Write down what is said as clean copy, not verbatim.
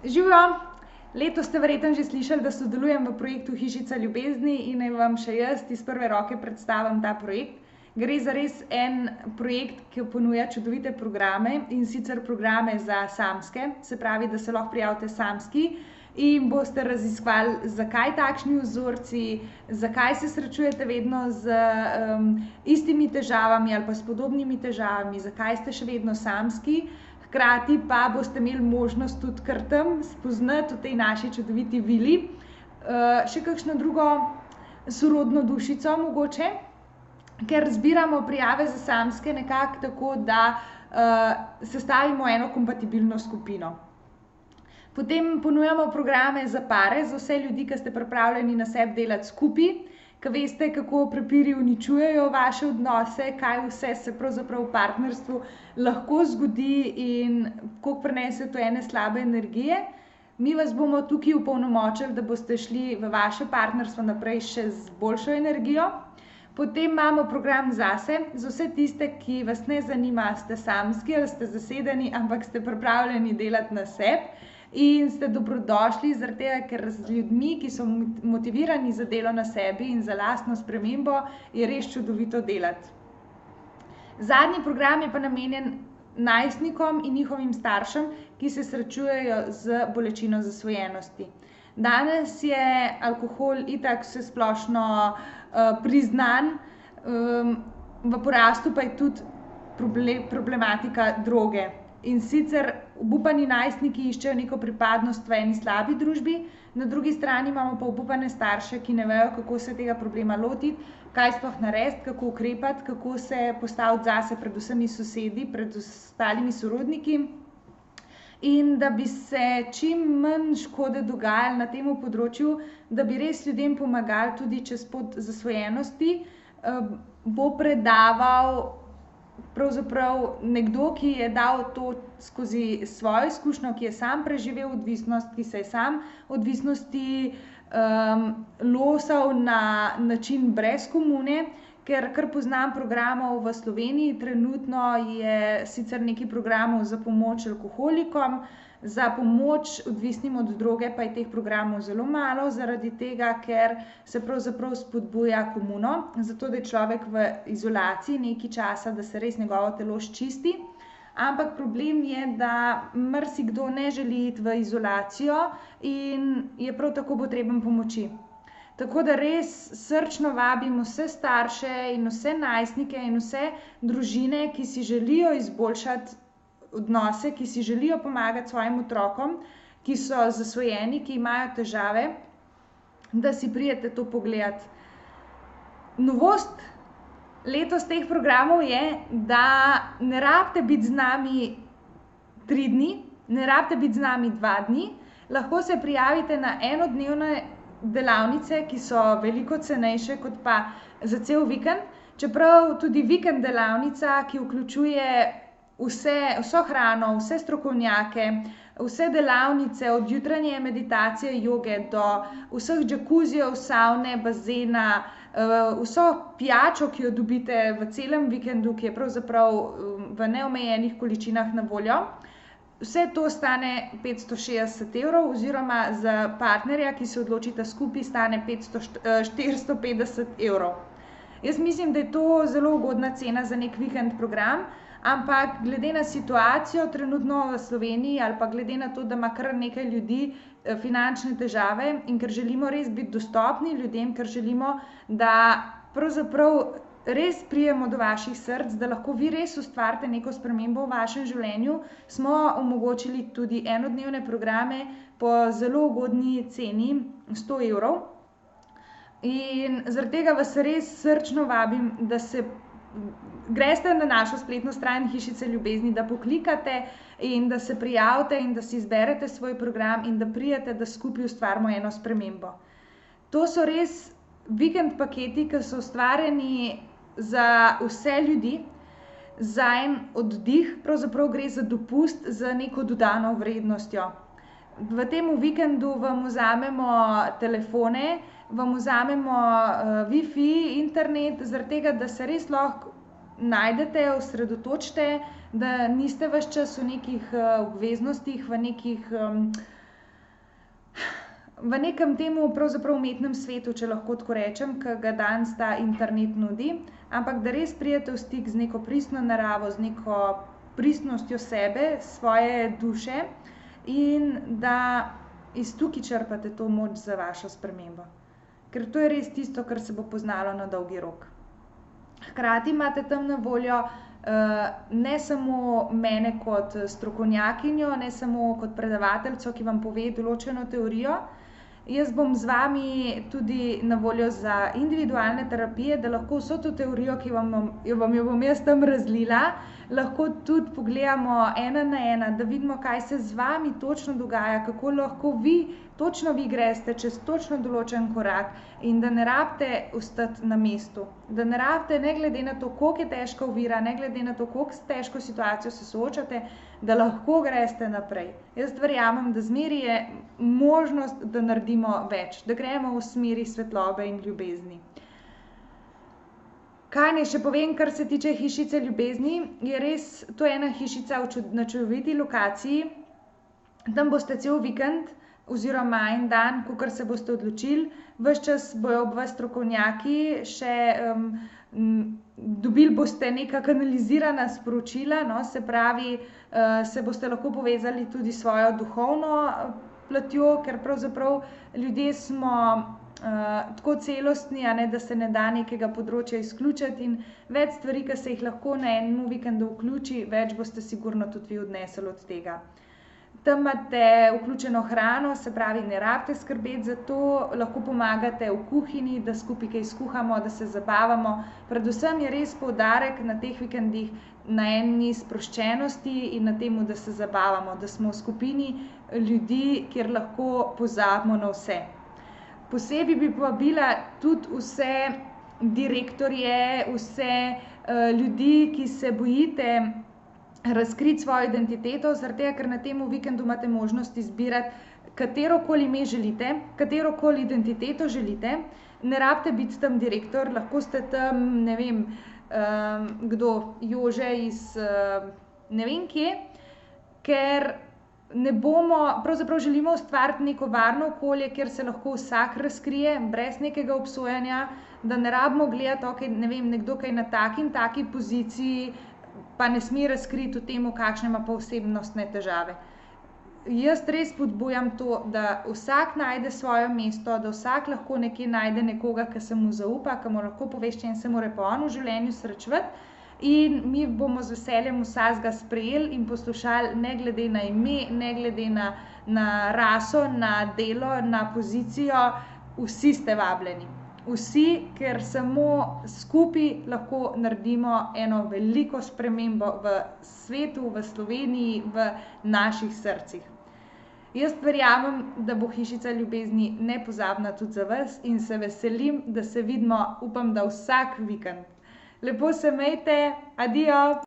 Živijo! Letos ste verjetno že slišali, da sodelujem v projektu Hišica ljubezni in naj vam še jaz iz prve roke predstavim ta projekt. Gre za res en projekt, ki ponuja čudovite programe, in sicer programe za samske, se pravi, da se lahko prijavite samski in boste raziskovali, zakaj takšni vzorci, zakaj se srečujete vedno z istimi težavami ali pa s podobnimi težavami, zakaj ste še vedno samski. Hkrati pa boste imeli možnost tudi kar tam spoznati v tej naši čudoviti vili še kakšno drugo sorodno dušico mogoče, ker zbiramo prijave za samske nekako tako, da sestavimo eno kompatibilno skupino. Potem ponujamo programe za pare, za vse ljudi, ki ste pripravljeni na sebi delati skupaj, ki veste, kako prepiri uničujejo vaše odnose, kaj vse se pravzaprav v partnerstvu lahko zgodi in koliko prinese to ene slabe energije. Mi vas bomo tukaj opolnomočili, da boste šli v vaše partnerstvo naprej še z boljšo energijo. Potem imamo program zase, za vse tiste, ki vas ne zanima, ste samski ali ste zasedeni, ampak ste pripravljeni delati na sebi. In ste dobrodošli zaradi tega, ker z ljudmi, ki so motivirani za delo na sebi in za lastno spremembo, je res čudovito delati. Zadnji program je pa namenjen najstnikom in njihovim staršem, ki se srečujejo z bolečino zasvojenosti. Danes je alkohol itak vsesplošno priznan, v porastu pa je tudi problematika droge. In sicer obupani najstniki iščejo neko pripadnost v eni slabi družbi, na drugi strani imamo pa obupane starše, ki ne vejo, kako se tega problema lotiti, kaj sploh narediti, kako ukrepati, kako se postaviti zase pred vsemi sosedi, pred ostalimi sorodniki. In da bi se čim manj škode dogajalo na tem področju, da bi res ljudem pomagali tudi čez pot zasvojenosti, bo predaval pravzaprav nekdo, ki je dal to skozi svojo izkušnjo, ki je sam preživel odvisnost, ki se je sam odvisnosti losal na način brez komune, ker kar poznam programov v Sloveniji, trenutno je sicer nekaj programov za pomoč alkoholikom, za pomoč odvisnim od droge pa je teh programov zelo malo, zaradi tega, ker se pravzaprav spodbuja komuno, zato da je človek v izolaciji nekaj časa, da se res njegovo telo sčisti. Ampak problem je, da marsikdo ne želi iti v izolacijo in je prav tako potreben pomoči. Tako da res srčno vabim vse starše in vse najstnike in vse družine, ki si želijo izboljšati odnose, ki si želijo pomagati svojim otrokom, ki so zasvojeni, ki imajo težave, da si pridete to pogledati. Novost letos teh programov je, da ne rabite biti z nami 3 dni, ne rabite biti z nami 2 dni, lahko se prijavite na enodnevne delavnice, ki so veliko cenejše kot pa za cel vikend, čeprav tudi vikend delavnica, ki vključuje vso hrano, vse strokovnjake, vse delavnice, od jutranje meditacije, joge do vseh džakuzijev, savne, bazena, vso pijačo, ki jo dobite v celem vikendu, ki je pravzaprav v neomejenih količinah na voljo. Vse to stane 560 € oziroma za partnerja, ki se odločita skupaj, stane 450 €. Jaz mislim, da je to zelo ugodna cena za nek vikend program, ampak glede na situacijo trenutno v Sloveniji ali pa glede na to, da ima kar nekaj ljudi finančne težave in ker želimo res biti dostopni ljudem, ker želimo, da pravzaprav res pridemo do vaših src, da lahko vi res ustvarite neko spremembo v vašem življenju, smo omogočili tudi enodnevne programe po zelo ugodni ceni 100 €. In zaradi tega vas res srčno vabim, da se greste na našo spletno stran Hišice ljubezni, da poklikate in da se prijavite in da si izberete svoj program in da pridete, da skupaj ustvarimo eno spremembo. To so res vikend paketi, ki so ustvarjeni za vse ljudi, za en oddih, pravzaprav gre za dopust z neko dodano vrednostjo. V tem vikendu vam vzamemo telefone, vam vzamemo Wi-Fi, internet, zaradi tega, da se res lahko najdete, osredotočite, da niste ves čas v nekih obveznostih, v nekih v nekem temu pravzaprav umetnem svetu, če lahko tako rečem, ki ga danes ta internet nudi, ampak da res pridete v stik z neko pristno naravo, z neko pristnostjo sebe, svoje duše in da iz tukaj črpate to moč za vašo spremembo. Ker to je res tisto, kar se bo poznalo na dolgi rok. Hkrati imate tam na voljo ne samo mene kot strokovnjakinjo, ne samo kot predavateljico, ki vam pove določeno teorijo. Jaz bom z vami tudi na voljo za individualne terapije, da lahko vso to teorijo, ki vam jo bom jaz tam razlila, lahko tudi pogledamo ena na ena, da vidimo, kaj se z vami točno dogaja, kako lahko točno vi greste čez točno določen korak in da ne rabite ostati na mestu. Da ne rabite, ne glede na to, koliko je težka ovira, ne glede na to, koliko s težko situacijo se soočate, da lahko greste naprej. Jaz verjamem, da zmeraj je možnost, da naredimo več, da gremo v smeri svetlobe in ljubezni. Kaj naj še povem, kar se tiče hišice ljubezni, je res, to je ena hišica na čudoviti lokaciji. Tam boste cel vikend oziroma en dan, kakor se boste odločili, ves čas bojo ob vas strokovnjaki, še dobili boste neka kanalizirana sporočila, no, se pravi, se boste lahko povezali tudi s svojo duhovno platjo, ker pravzaprav ljudje smo tako celostni, a ne, da se ne da nekega področja izključiti in več stvari, ki se jih lahko na enem vikendu vključi, več boste sigurno tudi vi odnesli od tega. Tam imate vključeno hrano, se pravi, ne rabite skrbeti za to, lahko pomagate v kuhinji, da skupaj kaj skuhamo, da se zabavamo. Predvsem je res poudarek na teh vikendih na eni sproščenosti in na temu, da se zabavamo, da smo v skupini ljudi, kjer lahko pozabimo na vse. Posebej bi povabila tudi vse direktorje, vse ljudi, ki se bojite razkriti svojo identiteto, zaradi tega, ker na tem vikendu imate možnost izbirati, katerokoli ime želite, katerokoli identiteto želite. Ne rabite biti tam direktor, lahko ste tam, ne vem, Jože iz ne vem kje, ker ne bomo, pravzaprav želimo ustvariti neko varno okolje, kjer se lahko vsak razkrije, brez nekega obsojanja, da ne rabimo gledati, okej, ne vem, nekdo, ki je na taki in taki poziciji, pa ne sme razkriti o tem, kakšne ima pa osebnostne težave. Jaz res spodbujam to, da vsak najde svoje mesto, da vsak lahko nekje najde nekoga, ki se mu zaupa, ki mu lahko pove, s čim se mora pa on v življenju srečevati. In mi bomo z veseljem vsakega sprejeli in poslušali, ne glede na ime, ne glede na raso, na delo, na pozicijo, vsi ste vabljeni. Vsi, ker samo skupaj lahko naredimo eno veliko spremembo v svetu, v Sloveniji, v naših srcih. Jaz verjamem, da bo hišica ljubezni nepozabna tudi za vas in se veselim, da se vidimo, upam, da vsak vikend. Lepo se imejte, adijo!